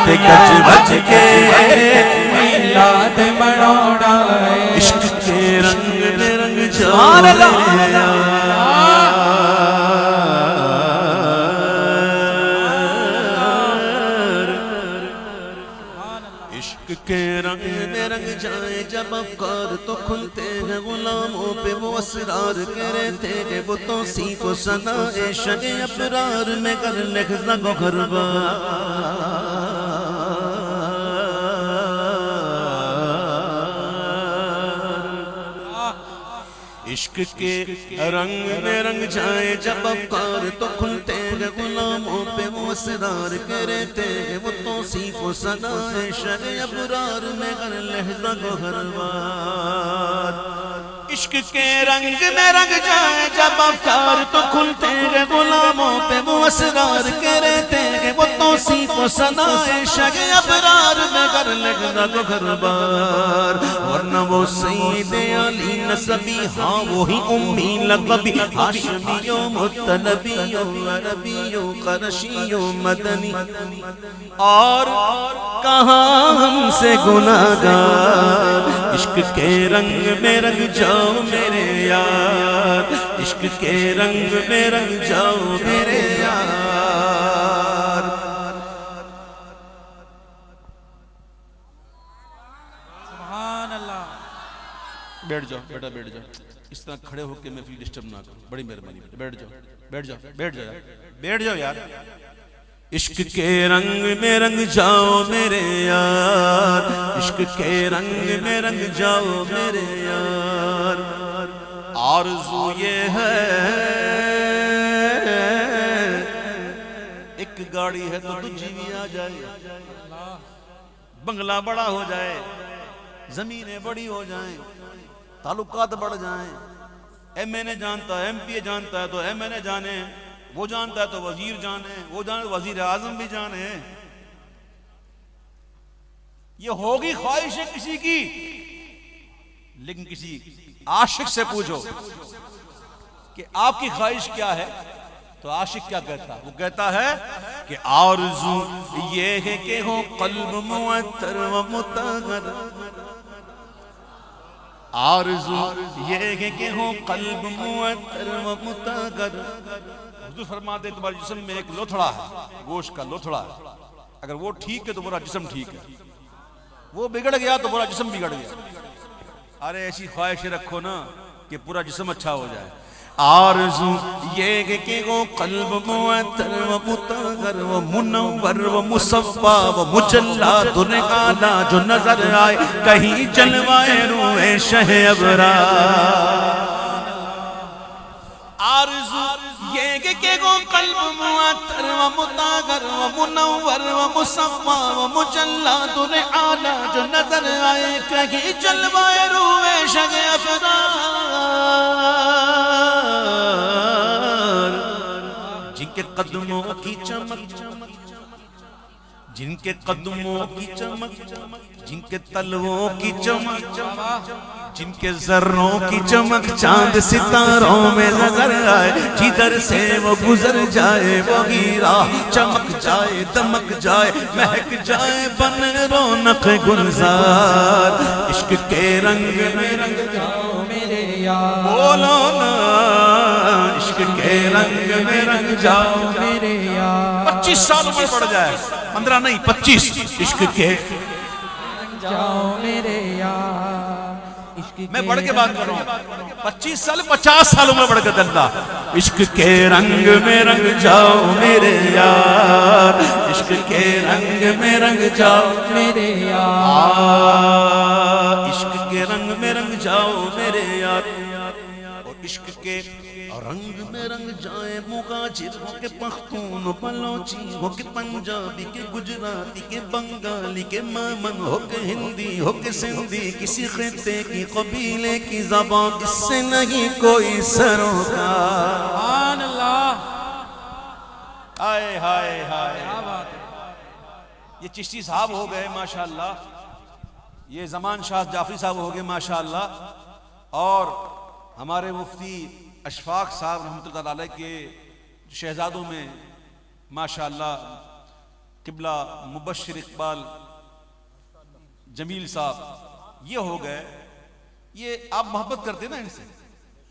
تے گج بج کے میلاد مناونا ہے عشق کے رنگ میں رنگ جاؤ سبحان اللہ میرے یار عشق کے رنگ میں رنگ جائے جب افکار تو کھلتے ہیں غلاموں پہ وہ اسرار کے رہتے ہیں وہ توصیف و ثناء شگ ابرار میں کر لحظہ کو عشق کے رنگ میں رنگ جائے جب افکار تو کھلتے ہیں غلاموں پہ وہ اسرار کے رہتے ہیں وہ توصیف و ثناء شگ ابرار میں کر لحظہ کو ہر بار عشق کے رنگ میں رنگ جائے جب افکار تو کھلتے ہیں غلاموں پہ وہ اسرار کے رہتے ہیں وہ توصیف و ثناء شگ ابرار میں کر لحظہ کو ہر بار ورنہ وہ سید علی نسبی ہاں وہی امی لقبی ہاشمیو مطلبیو عربیو قرشیو مدنی اور کہاں ہم سے گناہگار عشق کے رنگ میں رنگ جاؤ میرے یار عشق کے رنگ میں رنگ جاؤ میرے یار سبحان اللہ بیٹھ جاؤ بیٹا بیٹھ جاؤ اس طرح کھڑے ہو کے محفل ڈسٹرب نہ کرو بڑی مہربانی بیٹھ جاؤ بیٹھ جاؤ بیٹھ جاؤ بیٹھ جاؤ یار عشق کے رنگ میں رنگ جاؤ میرے یار عشق کے رنگ میں رنگ جاؤ میرے یار آرزو یہ ہے ایک گاڑی ہے تو تجھی بھی آ جائے بنگلہ بڑا ہو جائے زمینیں بڑی ہو جائیں تعلقات بڑھ جائیں ایم این اے جانتا ہے ایم پی اے جانتا ہے تو ایم این اے جانے وہ جانتا ہے تو وزیر جانے وہ جانے وزیر اعظم بھی جانے یہ ہوگی خواہش ہے کسی کی لیکن کسی عاشق سے پوچھو کہ آپ کی خواہش کیا ہے تو عاشق کیا کہتا ہے وہ کہتا ہے کہ آرزو یہ ہے کہ ہو قلب معطر و مطہر آرزو یہ ہے کہ ہو قلب معطر و مطہر حضور فرماتے ہیں تمہارے جسم میں ایک لوتھڑا ہے گوشت کا لوتھڑا ہے اگر وہ ٹھیک ہے تو پورا جسم ٹھیک ہے وہ بگڑ گیا تو پورا جسم بگڑ گیا ارے ایسی خواہش رکھو نا کہ پورا جسم اچھا ہو جائے آرزو یہ ہے کہ وہ قلب معطر و مطہر و منور و مصفا و مجلا دن اعلیٰ جو نظر آئے کہیں جلوائے روح شہ ابرار آرزو یہ کہ وہ قلب معطر و مطہر و منور و مصفا و مجلا دن اعلیٰ جو نظر آئے کہیں جلوائے روح شہ ابرار جن کے قدموں کی چمک جن کے قدموں کی چمک جن کے تلووں کی چمک جن کے ذروں کی چمک چاند ستاروں میں نظر آئے جدھر سے وہ گزر جائے وہی راہ چمک جائے دمک جائے مہک جائے بن رونق گلزار عشق کے رنگ میں رنگ جاؤ میرے یار بولو نا عشق کے رنگ میں رنگ جاؤ میرے یار 25 سال عمر پڑ جائے 15 نہیں 25 عشق کے جاؤ میرے یار عشق میں بڑھ کے بات کر رہا ہوں 25 سال 50 سال عمر بڑھ کے دلہ عشق کے رنگ میں رنگ جاؤ میرے یار عشق کے رنگ میں رنگ جاؤ میرے یار عشق کے رنگ میں رنگ جاؤ میرے یار اور عشق کے رنگ میں رنگ جائے مغاجر ہو کے پختون بلوچی ہو کے پنجابی کے گجراتی کے بنگالی کے مامن ہو کے ہندی ہو کے سندھی کسی خطے کی قبیلے کی زبان اس سے نہیں کوئی سروکار سبحان اللہ ہائے ہائے ہائے کیا بات ہے یہ چشتی صاحب ہو گئے ماشاءاللہ یہ زمان شاہ جعفری صاحب ہو گئے ماشاءاللہ اور ہمارے مفتی اشفاق صاحب رحمۃ اللہ علیہ کے شہزادوں میں ماشاءاللہ قبلہ مبشر اقبال جمیل صاحب یہ ہو گئے. یہ آپ محبت کرتے ہیں نا ان سے,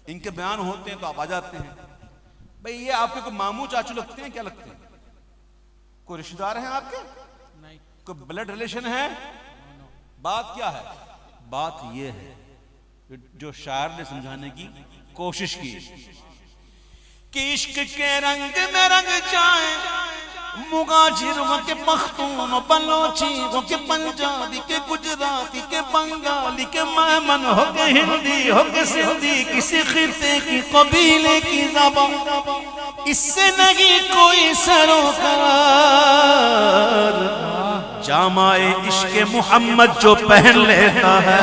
ان کے بیان ہوتے ہیں تو آپ آ جاتے ہیں. بھئی یہ آپ کے کوئی ماموں چاچو لگتے ہیں, کیا لگتے ہیں؟ کوئی رشتہ دار ہیں آپ کے؟ نہیں. کوئی بلڈ ریلیشن ہے؟ بات کیا ہے؟ بات یہ ہے جو شاعر نے سمجھانے کی کوشش کی کہ عشق کے رنگ میں رنگ جائیں مغاجر ہو کے پختون و بلوچی ہو کے پنجابی کے گجراتی کے بنگالی کے میمن ہو کے ہندی ہو کے سندھی, کسی خطے کی قبیلے کی زبان, اس سے نہیں کوئی سروکار. جامع عشق محمد جو پہن لیتا ہے,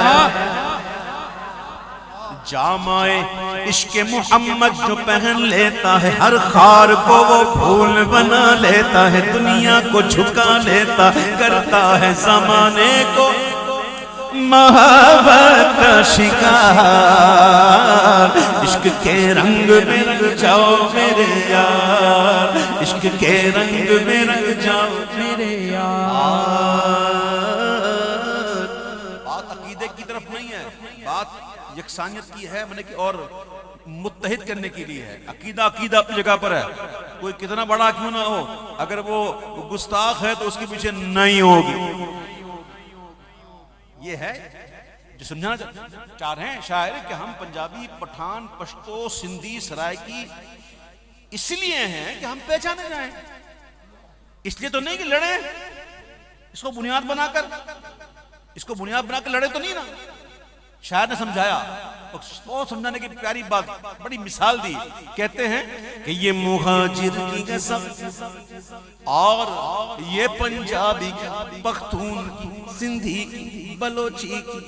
جامع عشق محمد جو پہن لیتا ہے, ہر خار کو وہ پھول بنا لیتا ہے, دنیا کو جھکا لیتا, کرتا ہے زمانے کو محبت کا شکار. عشق کے رنگ میں رنگ جاؤ میرے یار, عشق کے رنگ میں رنگ جاؤ میرے یار. بات عقیدے کی طرف نہیں ہے, بات یکسانیت کی ہے, بلکہ کہ اور متحد کرنے کے لیے ہے. عقیدہ عقیدہ اپنی جگہ پر ہے, کوئی کتنا بڑا کیوں نہ ہو, اگر وہ گستاخ ہے تو اس کے پیچھے نہیں ہوگی. یہ ہے جو سمجھانا چاہ رہے ہیں شاعر کہ ہم پنجابی, پٹھان, پشتو, سندھی, سرائکی اس لیے ہیں کہ ہم پہچانے جائیں, اس لیے تو نہیں کہ لڑیں. اس کو بنیاد بنا کر لڑے تو نہیں نا. شاعر نے سمجھایا, بہت سمجھانے کی پیاری بات, بڑی مثال دی. کہتے ہیں کہ یہ مہاجر کی قسم اور یہ پنجابی کی, پختون کی, سندھی کی, بلوچی کی,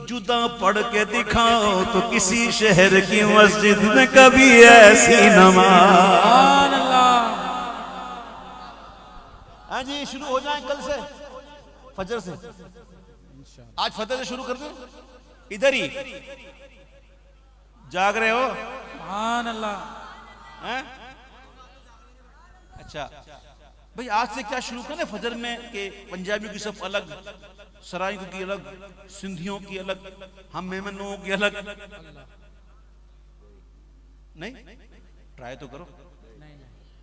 جدا پڑھ کے دکھاؤ تو کسی شہر کی مسجد میں کبھی ایسی نماز. سبحان اللہ. ہاں جی شروع ہو جائیں کل سے فجر سے, آج فتح سے شروع کر دیں. ادھر ہی جاگ رہے ہو؟ سبحان اللہ. اچھا بھئی آج سے کیا شروع کریں فجر میں کہ پنجابیوں کی صف الگ, سرائیکوں کی الگ, سندھیوں کی الگ, ہم میمنوں کی الگ. نہیں ٹرائی تو کرو,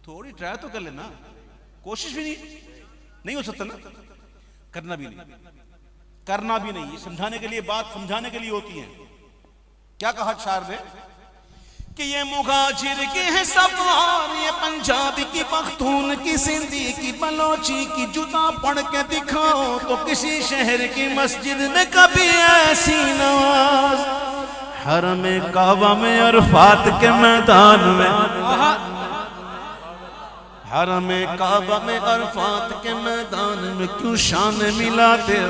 تھوڑی ٹرائی تو کر لینا, کوشش بھی نہیں ہو سکتا نا, کرنا بھی نہیں. یہ سمجھانے کے لیے, بات سمجھانے کے لیے ہوتی ہے. کیا کہا شاعر نے کہ یہ مغاجر کے ہیں سفار, یہ پنجابی کی, پختون کی, سندھی کی, بلوچی کی, جدا پڑھ کے دکھاؤ تو کسی شہر کی مسجد میں کبھی ایسی نماز. حرم کعبہ میں عرفات کے میدان میں, حرم کعبہ میں عرفات کے میدان میں کیوں شان ملاتے ہو,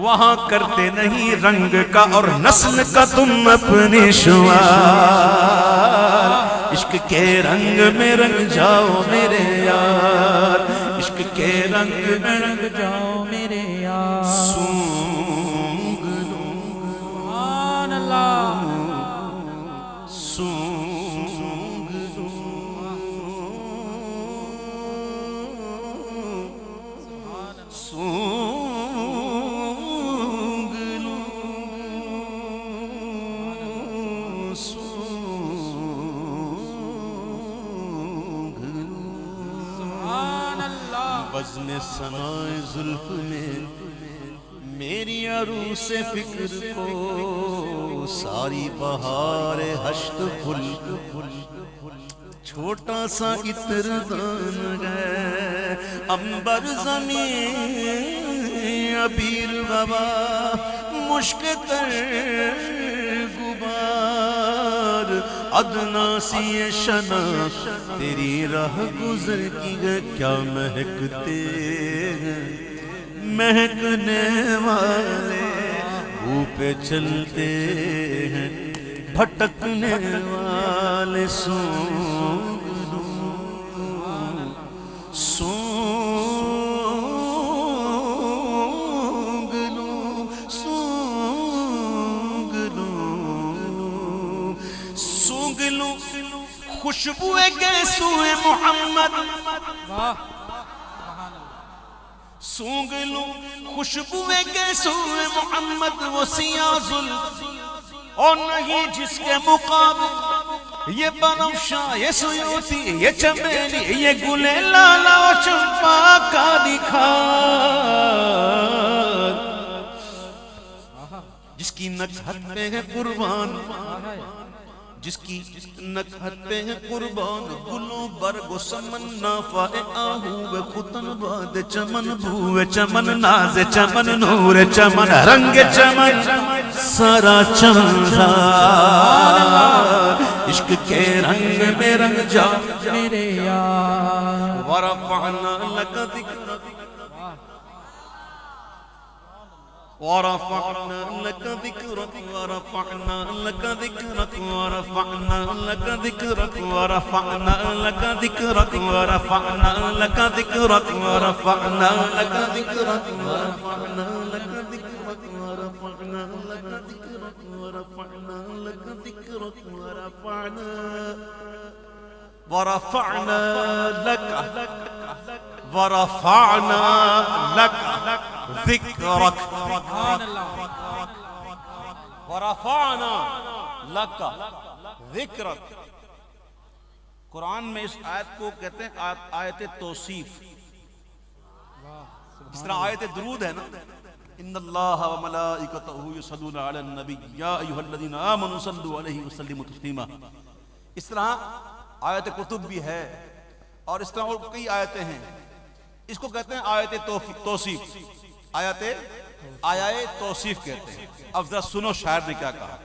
وہاں کرتے نہیں رنگ کا اور نسل کا تم اپنی شمار. عشق کے رنگ میں رنگ جاؤ میرے یار, عشق کے رنگ میں رنگ جاؤ میرے یار. سونگ لو, سبحان اللہ. سونگ لو, سونگ لو, سونگ لو. سبحان اللہ. بزم ثنائے زلف میں میری عروس فکر کو ساری بہار ہشت پھل, چھوٹا سا عطر دان ہے امبر زمین عبیر بابا, مشک تر غبار, ادنا سی شنا تیری راہ گزر کی ہے, کیا مہکتے ہیں مہکنے والے, منہ پہ چلتے ہیں بھٹکنے والے. سونگ لو, سونگ لو, سونگ لو, سونگ لو, خوشبو گیسو محمد, واہ. سبحان اللہ. سونگ لوں خوشبوئے کے سوئے محمد وہ سیاہ زلف اور نہیں جس کے مقابل یہ بنفشاں یہ سیوتی یہ چمیلی یہ گلے لالا و چمپا کا دکھار جس کی نکہت پہ ہے قربان جس کی نکہت پہ ہے قربان گلوں برگ و سمن نافع آہو و خطن باد چمن بھوے چمن ناز چمن نور چمن رنگ چمن سارا چمن عشق کے رنگ میں رنگ جا میرے یار ورفعنا لک ذکرک ورفعنا لك ذكرك ورفعنا لك ذكرك ورفعنا لك ذكرك ورفعنا لك ذكرك ورفعنا لك ذكرك ورفعنا لك ذكرك ورفعنا لك ذكرك ورفعنا لك ذكرك ورفعنا لك ذكرك ورفعنا لك ورفعنا لك ذکرک ورفعنا لک ذکرک. قرآن میں اس آیت کو کہتے ہیں آیت توصیف. اس طرح آیت درود ہے نا ان اللہ و ملائکتہ یصلون علی النبی یا ایھا الذین آمنوا صلوا علیہ وسلموا تسلیما. اس طرح آیت کتب بھی ہے اور اس طرح اور کئی آیتیں ہیں. اس کو کہتے ہیں آیت توصیف. آیت توصیف کہتے ہیں. اب ذرا سنو شاعر نے کیا کہا.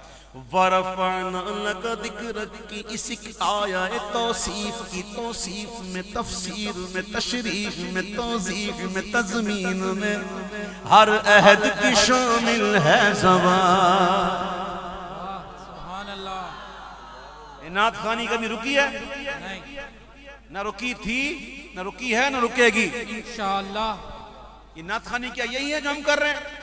ورفعنا لک ذکرک کی اس آیت توصیف کی توصیف میں تفسیر میں تشریح میں توضیح میں تضمین میں ہر عہد کی شامل ہے زبان. سبحان اللہ. نعت خوانی کبھی رکی ہے؟ نہ رکی تھی نہ رکی ہے نہ رکے گی انشاءاللہ. یہ نعت خوانی کیا یہی ہے جو ہم کر رہے ہیں؟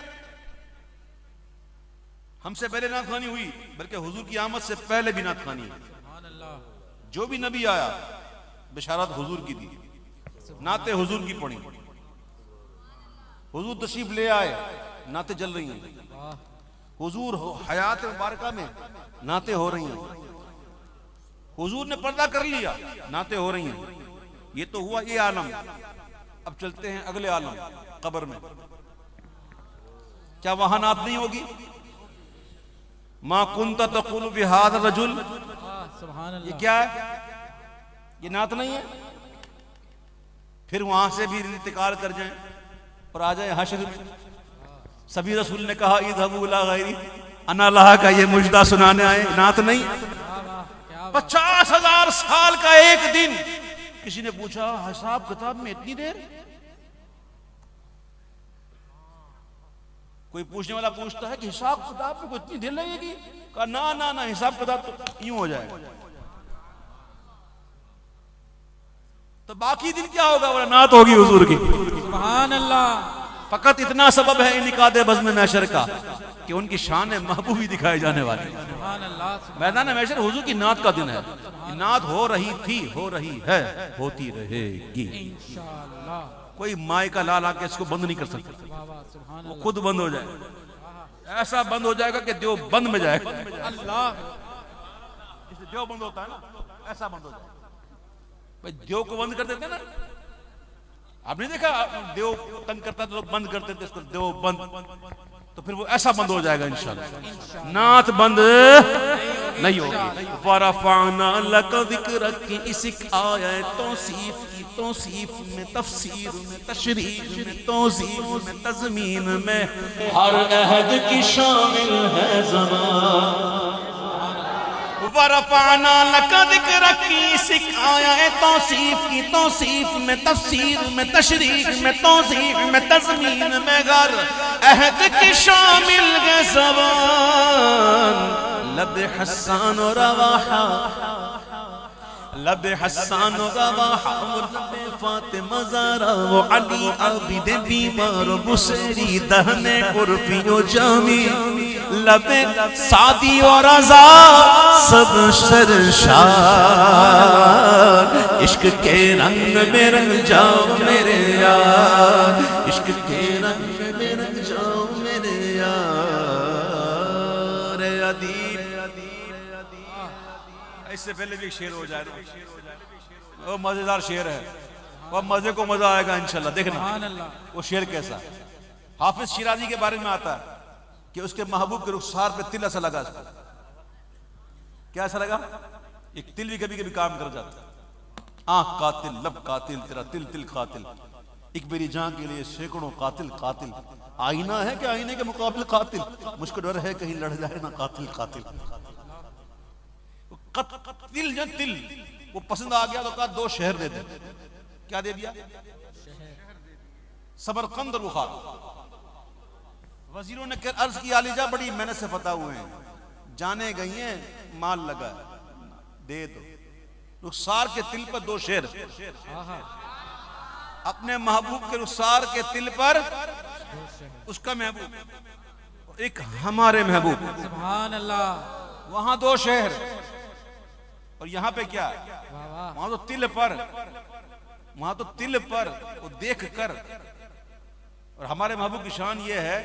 ہم سے پہلے نعت خوانی ہوئی بلکہ حضور کی آمد سے پہلے بھی نعت خوانی ہے. سبحان اللہ. جو بھی نبی آیا بشارت حضور کی دی, نعتیں حضور کی پڑھی, حضور تشریف لے آئے نعتیں جل رہی ہیں, حضور حیات مبارکہ میں نعتیں ہو رہی ہیں, حضور نے پردہ کر لیا نعتیں ہو رہی ہیں. یہ تو ہوا یہ عالم. اب چلتے ہیں اگلے عالم قبر میں. کیا وہاں نعت نہیں ہوگی؟ ما کنت تقول فی ھذا الرجل. سبحان اللہ. یہ کیا ہے؟ یہ نعت نہیں ہے؟ پھر وہاں سے بھی انتقال کر جائیں اور آ جائیں حشر میں. سبھی رسول نے کہا اذهبوا الى غیری انا لہا کا یہ مجدہ سنانے آئے. نعت نہیں. 50,000 سال کا ایک دن. کسی نے پوچھا حساب کتاب میں اتنی دیر؟ کوئی پوچھنے والا پوچھتا ہے کہ حساب کتاب میں کوئی اتنی دیر لگے گی؟ کہا نہ حساب کتاب تو یوں ہو جائے گا. تو باقی دن کیا ہوگا؟ وہ نعت ہوگی حضور کی. سبحان اللہ. فقط اتنا سبب ہے انعقاد بزم محشر کا کہ ان کی شان محبوبی دکھائی جانے والی. سبحان اللہ. میدان محشر حضور کی نعت کا دن ہے. نعت ہو رہی تھی, ہو رہی ہے, ہوتی رہے گی. انشاءاللہ. کوئی مائی کا لال آ کے اس کو بند نہیں کر سکتا. سبحان وہ اللہ. خود بند ہو جائے گا. ایسا بند ہو جائے گا کہ دیو بند میں جائے گا. اللہ. جسے دیو بند ہوتا ہے نا ایسا بند ہو جائے گا. بھئی دیو کو بند کر دیتے ہیں نا. آپ نے دیکھا دیو تنگ کرتا تو بند کرتے تھے اس کو دیو بند. تو پھر وہ ایسا بند ہو جائے گا انشاءاللہ. نعت بند نہیں ہوگی. ورفعنا لک ذکرک کی اس آیت توصیف کی توصیف میں تفسیر میں تشریح میں توضیح میں تضمین میں ہر عہد کی شامل ہے زبان. ورفعنا لک ذکرک کی اس آیت توصیف کی توصیف میں تفسیر میں تشریح میں توضیح میں تضمین میں ہر عہد کی شامل ہے زبان. لب حسان و رواحہ لب حسان و رواحہ لب فاطمہ زہرا و علی عابد بیمار و بصیری دہن قرفی و جامی لب سعدی و رضا سب سرشار. عشق کے رنگ میں رنگ جاؤ میرے یار, عشق کے رنگ میں رنگ جاؤ میرے یار ادیب. اس سے پہلے بھی ایک شعر ہو جائے وہ مزیدار شعر ہے, وہ مزے کو مزہ آئے گا انشاءاللہ. دیکھنا سبحان اللہ. وہ شعر کیسا. حافظ شیرازی کے بارے میں آتا ہے کہ اس کے محبوب کے رخسار پہ تل ایسا لگا. کیا ایسا لگا؟ ایک تل بھی کبھی کبھی کام کر جاتا ہے. آنکھ قاتل, لب قاتل, تیرا تل تل قاتل, ایک میری جان کے لیے سینکڑوں قاتل قاتل, آئینہ ہے کہ آئینے کے مقابل قاتل, مجھ کو ڈر ہے کہیں لڑ جائے نہ قاتل قاتل. تل جو تل وہ پسند آ گیا تو کہا 2 شہر دے دیں. کیا دے دیا؟ سمرقند اور بخارا. وزیروں نے عرض کی علی جا بڑی محنت سے فتح ہوئے ہیں, جانے گئی ہیں, مال لگا دے دو. رخسار کے تل پر 2 شعر, اپنے محبوب کے رخسار کے تل پر اس کا محبوب, ایک ہمارے محبوب. سبحان اللہ. وہاں 2 شہر اور یہاں پہ کیا؟ وہاں تو تل پر, وہاں تو تل پر وہ دیکھ کر. اور ہمارے محبوب کی شان یہ ہے,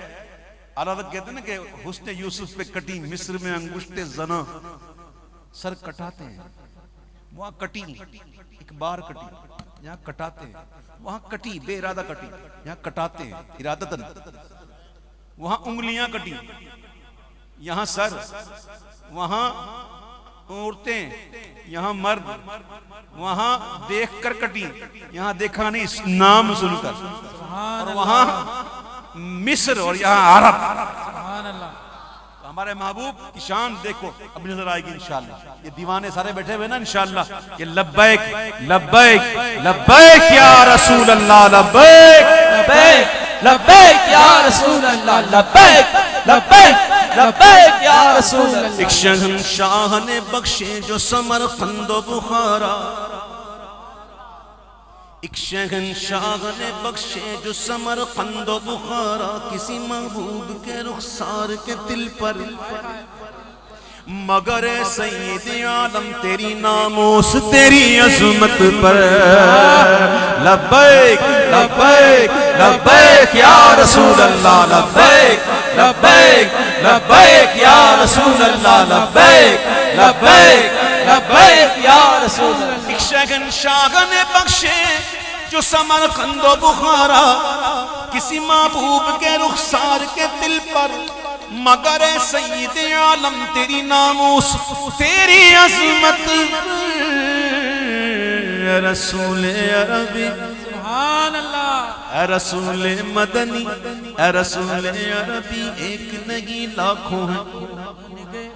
اعلیٰ حضرت کہتے ہیں نا کہ حسن یوسف پہ کٹی مصر میں انگشت زنا, سر کٹاتے ہیں. وہاں کٹی ایک بار کٹی, یہاں کٹاتے ہیں. وہاں کٹی بے ارادہ کٹی, یہاں کٹاتے ہیں ارادتاً. وہاں انگلیاں کٹی, یہاں سر. وہاں عورتیں, یہاں مرد. وہاں دیکھ کر کٹی, یہاں دیکھا نہیں نام سن کر. اور وہاں مصر اور یہاں عرب. سبحان اللہ. ہمارے محبوب کی شان دیکھو, اب نظر آئے گی انشاءاللہ. یہ دیوانے سارے بیٹھے ہوئے نا انشاءاللہ, یہ لبیک لبیک لبیک یا رسول اللہ, لبیک لبیک لبیک یا رسول اللہ, لبیک لبیک لبیک یا رسول اللہ. ایک شہنشاہ نے بخشے جو سمرقند و بخارا, ایک شہنشاہ نے بخشے جو سمرقند و بخارا, کسی محبوب کے رخسار کے تل پر, مگر اے سید عالم تیری ناموس تیری عظمت پر. لبیک لبیک لبیک یا رسول اللہ, لبیک لبیک لبیک یا رسول اللہ, لبیک لبیک لبیک یا رسول اللہ. ایک شہنشاہ نے بخشے جو سمرقند و بخارا, کسی محبوب کے رخسار کے دل پر, مگر اے سید عالم تیری ناموس تیری عظمت. اے رسول عربی, سبحان اللہ. اے رسول مدنی, اے رسول عربی, ایک نہیں لاکھوں ہیں.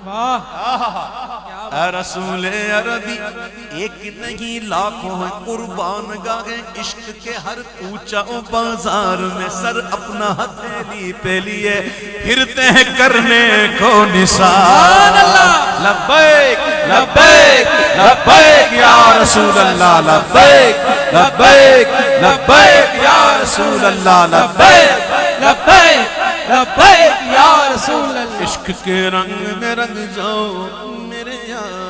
واہ. اے رسول عربی, ایک نہیں لاکھوں ہیں. قربان گاہ عشق کے ہر کوچہ و بازار میں سر اپنا ہتھیلی پہ لیے پھرتے ہیں کرنے کو نثار. لبیک لبیک لبیک یا رسول اللہ, لبیک لبیک لبیک یا رسول اللہ, لبیک لبیک لبیک یا رسول اللہ. عشق کے رنگ میں رنگ جاؤ میرے یار